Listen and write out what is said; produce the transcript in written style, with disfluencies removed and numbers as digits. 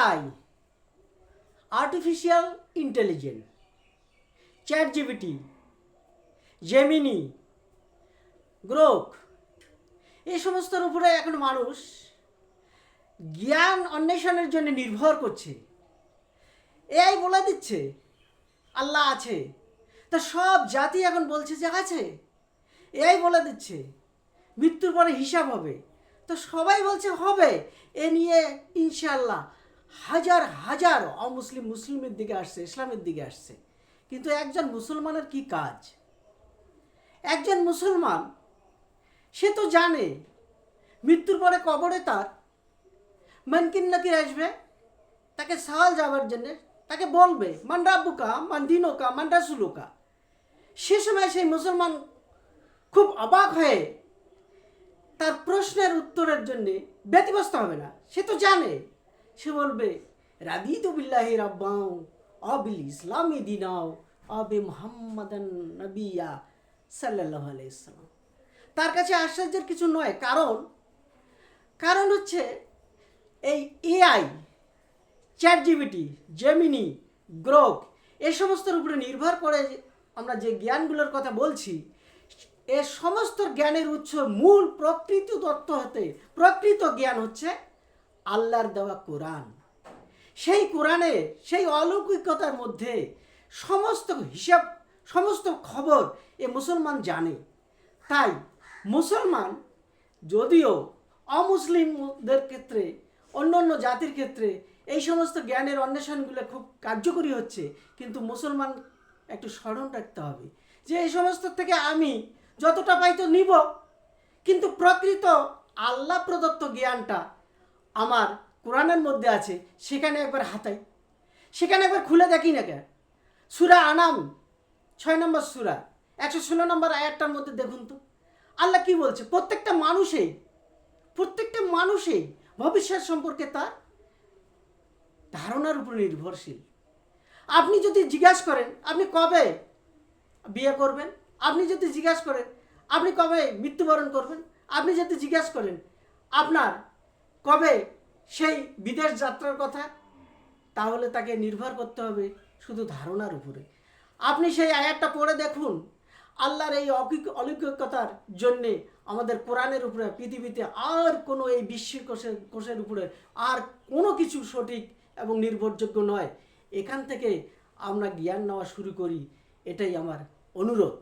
AI, artificial intelligence, chat GPT, Gemini, Grok, এই সমস্তর উপরে এখন মানুষ জ্ঞান অন্বেষণের জন্য নির্ভর করছে। এআই বলে দিচ্ছে আল্লাহ আছে, তা সব জাতি এখন বলছে যে আছে। এআই বলে দিচ্ছে মৃত্যুর পরে হিসাব হবে, তো সবাই বলছে হবে। এ নিয়ে ইনশাআল্লাহ হাজার হাজার অমুসলিম মুসলিমের দিকে আসছে, ইসলামের দিকে আসছে। কিন্তু একজন মুসলমানের কি কাজ? একজন মুসলমান সে তো জানে মৃত্যুর পরে কবরে তার মানকিন নাকির আসবে, তাকে সওয়াল যাওয়ার জন্য তাকে বলবে মান রাব্বুকা, মান দিনুকা, মান রাসূলুকা। সে সময় সেই মুসলমান খুব অবাক হয়ে তার প্রশ্নের উত্তরের জন্য ব্যতিব্যস্ত হবে না। সে তো জানে, সে বলবে রাদিতু বিল্লাহি রাব্বাও অবিল ইসলামি দিনাও অবি মুহাম্মাদান নবিয়া সাল্লাল্লাহু আলাইহি সাল্লাম। তার কাছে আশ্চর্যের কিছু নয়, কারণ হচ্ছে এই AI, chat GPT, Gemini, Grok, এই সমস্তর উপরে নির্ভর করে আমরা যে জ্ঞানগুলোর কথা বলছি, এ সমস্ত জ্ঞানের উৎস মূল প্রকৃত তত্ত্ব হতে প্রকৃত জ্ঞান হচ্ছে আল্লাহর দেওয়া কোরআন। সেই কোরআনে সেই অলৌকিকতার মধ্যে সমস্ত হিসাব, সমস্ত খবর এ মুসলমান জানে। তাই মুসলমান যদিও অমুসলিমদের ক্ষেত্রে, অন্য অন্য জাতির ক্ষেত্রে এই সমস্ত জ্ঞানের অন্বেষণগুলো খুব কার্যকরী হচ্ছে, কিন্তু মুসলমান একটু স্মরণ রাখতে হবে যে এই সমস্ত থেকে আমি যতটা পাই তো নিব, কিন্তু প্রকৃত আল্লাহ প্রদত্ত জ্ঞানটা আমার কোরআনের মধ্যে আছে, সেখানে একবার হাতাই, সেখানে একবার খুলে দেখি না কেন। সূরা আনাম 6 নম্বর সূরা 116 নম্বর আয়াতটার মধ্যে দেখুন তো আল্লাহ কি বলছে। প্রত্যেকটা মানুষেই ভবিষ্যৎ সম্পর্কে তার ধারণার উপর নির্ভরশীল। আপনি যদি জিজ্ঞাসা করেন আপনি কবে বিয়ে করবেন, আপনি যদি জিজ্ঞাসা করেন আপনি কবে মৃত্যুবরণ করবেন, আপনি যদি জিজ্ঞাসা করেন আপনার কবে সেই বিদেশ যাত্রার কথা, তাহলে তাকে নির্ভর করতে হবে শুধু ধারণার উপরে। আপনি সেই আয়াতটা পড়ে দেখুন, আল্লাহর এই অলৌকিকতার জন্যে আমাদের কোরআনের উপরে পৃথিবীতে আর কোনো এই কোষের উপরে আর কোনো কিছু সঠিক এবং নির্ভরযোগ্য নয়। এখান থেকে আমরা জ্ঞান নেওয়া শুরু করি, এটাই আমার অনুরোধ।